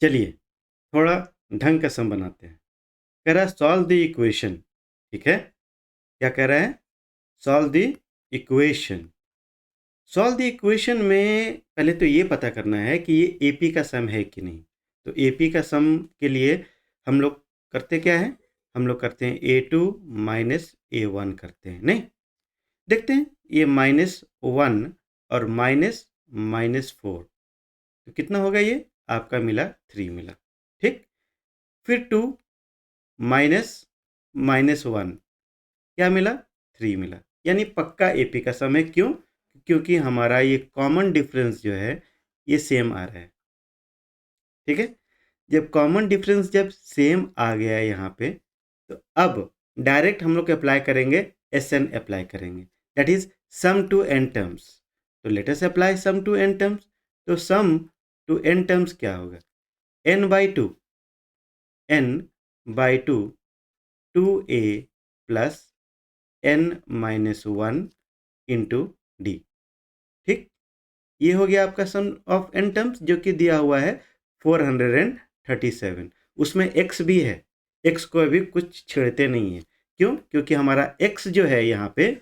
चलिए थोड़ा ढंग का सम बनाते हैं। कह रहा है सॉल्व द इक्वेशन। ठीक है, क्या कह रहा है? Solve the equation. Solve the equation में पहले तो ये पता करना है कि ये एपी का सम है कि नहीं। तो एपी का सम के लिए हम लोग करते क्या है? हम लोग करते हैं A2 माइनस A1 करते हैं। नहीं, देखते हैं ये -1 और माइनस -4 तो कितना होगा? ये आपका मिला 3 मिला। ठीक, फिर 2 माइनस -1 क्या मिला? 3 मिला। यानी पक्का एपी का सम है। क्यों? क्योंकि हमारा ये कॉमन डिफरेंस जो है ये सेम आ रहा है। ठीक है, जब कॉमन डिफरेंस जब सेम आ गया है यहाँ पे, तो अब डायरेक्ट हम लोग अप्लाई करेंगे, एस एन अप्लाई करेंगे, that is sum to N terms. तो let us apply sum to N terms. तो सम टू एन टर्म्स क्या होगा? n by two, n by two, 2a plus n minus 1 into D. ठीक, ये हो गया आपका सम ऑफ एन टर्म्स जो कि दिया हुआ है 437। उसमें x भी है, x को अभी कुछ छेड़ते नहीं है। क्यों? क्योंकि हमारा x जो है यहाँ पे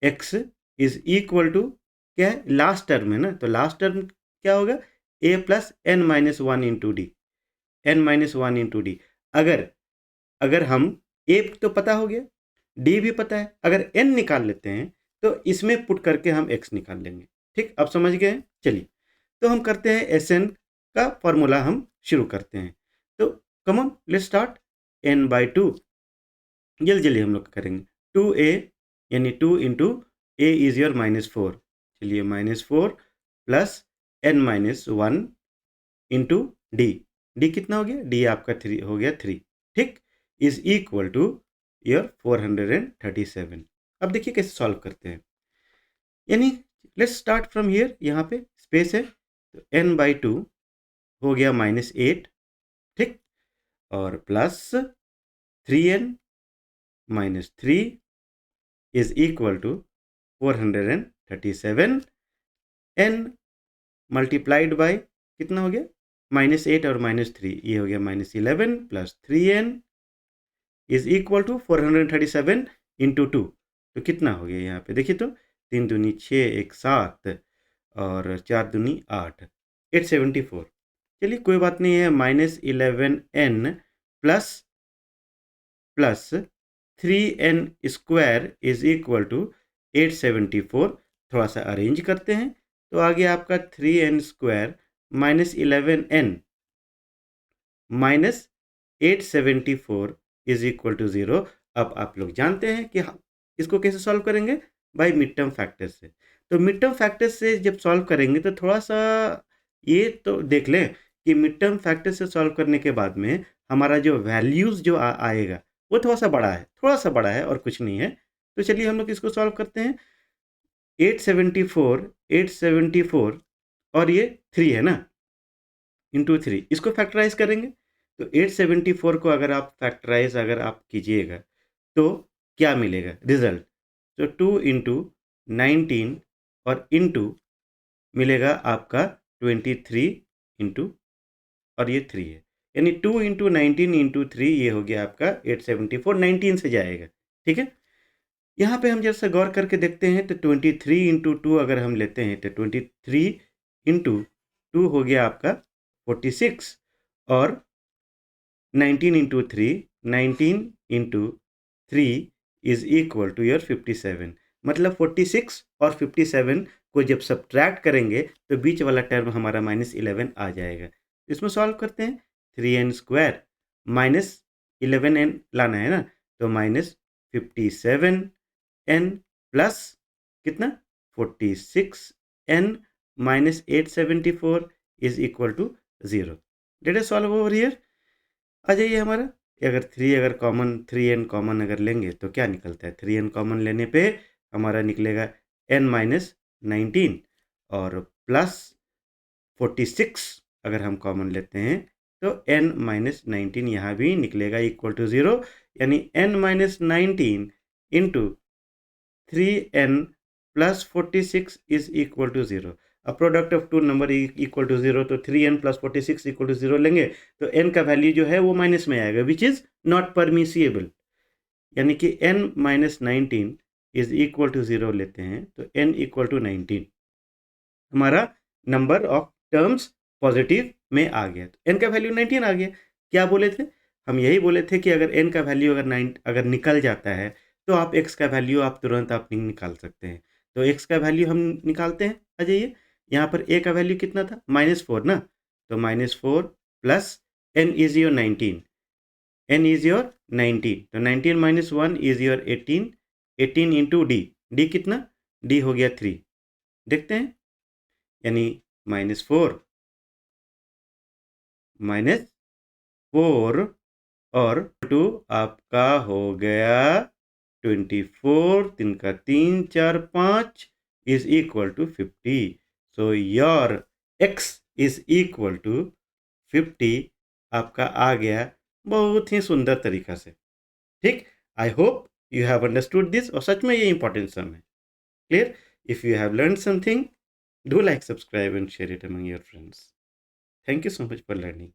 x इज इक्वल टू क्या है? लास्ट टर्म है ना। तो लास्ट टर्म क्या होगा? a plus n minus 1 into d, n minus 1 into d. अगर अगर हम a तो पता हो गया, d भी पता है, अगर n निकाल लेते हैं तो इसमें पुट करके हम x निकाल लेंगे। ठीक, अब समझ गए हैं? चलिए तो हम करते हैं एस एन का फॉर्मूला हम शुरू करते हैं। तो come on let's start. n by to, जल्दी जल्दी हम लोग करेंगे। 2a यानी 2 इंटू ए इज योर -4। चलिए -4 plus n minus 1 into D. D कितना हो गया? डी आपका 3 हो गया 3। ठीक, इज इक्वल टू योर 437। अब देखिए कैसे सॉल्व करते हैं। यानी लेट्स स्टार्ट फ्रॉम हियर, यहाँ पे स्पेस है तो n बाई टू हो गया -8। ठीक, और plus 3n minus 3 is equal to 437। n multiplied by कितना हो गया? -8 और -3 ये हो गया -11 plus 3n is equal to 437 into 2। तो कितना हो गया यहाँ पे? देखिए तो 3 दूनी 6, 1 7 और 4 दूनी 8, 874। चलिए कोई बात नहीं है। -11n plus plus 3n square is equal to 874। थोड़ा सा अरेंज करते हैं तो आ गया आपका 3n square minus 11n minus 874 is equal to 0। अब आप लोग जानते हैं कि इसको कैसे सॉल्व करेंगे? बाय मिड टर्म फैक्टर से। तो मिड टर्म फैक्टर से जब सॉल्व करेंगे तो थोड़ा सा ये तो देख लें कि मिड टर्म फैक्टर से सॉल्व करने के बाद में हमारा जो वैल्यूज़ जो आएगा वो थोड़ा सा बड़ा है, थोड़ा सा बड़ा है और कुछ नहीं है। तो चलिए हम लोग इसको सॉल्व करते हैं। 874 और ये 3 है ना, इंटू 3 इसको फैक्टराइज करेंगे। तो 874 को अगर आप फैक्टराइज अगर आप कीजिएगा तो क्या मिलेगा रिजल्ट? तो 2 इंटू 19 और इंटू मिलेगा आपका 23 इंटू, और ये 3 है, यानी 2 इंटू 19 इंटू 3 ये हो गया आपका 874। 19 से जाएगा। ठीक है, यहाँ पे हम जैसा गौर करके देखते हैं तो 23 इंटू 2 अगर हम लेते हैं तो 23 इंटू 2 हो गया आपका 46 और 19 into 3, 19 into 3 is equal to your 57। मतलब 46 और 57 को जब सब्ट्रैक्ट करेंगे तो बीच वाला टर्म हमारा -11 आ जाएगा। इसमें सॉल्व करते हैं। 3n स्क्वायर माइनस 11n लाना है ना, तो -57n प्लस कितना? 46n minus 874 is equal to 0। Let us solve over here. आ जाइए हमारा, अगर 3 अगर कॉमन 3n कॉमन अगर लेंगे तो क्या निकलता है? 3n कॉमन लेने पे हमारा निकलेगा n माइनस 19 और प्लस 46 अगर हम कॉमन लेते हैं तो n माइनस 19 यहाँ भी निकलेगा इक्वल टू 0। यानी n minus 19 into 3n plus 46 is equal to 0। Product of two number equal to 0, तो 3n + 46 इक्वल टू 0 लेंगे तो n का वैल्यू जो है वो माइनस में आएगा, विच इज़ नॉट परमिसिएबल। यानी कि n - 19 इज इक्वल टू 0 लेते हैं तो n इक्वल टू 19 हमारा नंबर ऑफ टर्म्स पॉजिटिव में आ गया। तो n का वैल्यू 19 आ गया। क्या बोले थे हम? यही बोले थे कि अगर n का वैल्यू अगर निकल जाता है तो आप x का वैल्यू आप तुरंत आप निकाल सकते हैं। तो x का वैल्यू हम निकालते हैं। आ जाइए, यहाँ पर a का वैल्यू कितना था? -4 ना, तो -4 plus n is your 19, n is your 19, तो 19 - 1 इज योर 18, 18 इंटू d कितना? d हो गया 3। देखते हैं, यानी -4 -4 और 2 आपका हो गया 24, 3 का 3 4 5 is equal to 50। So your x is equal to 50 आपका आ गया बहुत ही सुंदर तरीका से। ठीक, I hope you have understood this, और सच में ये इंपॉर्टेंट सम है। Clear? If you have learn something, do like, subscribe and share it among your friends. Thank you so much for learning.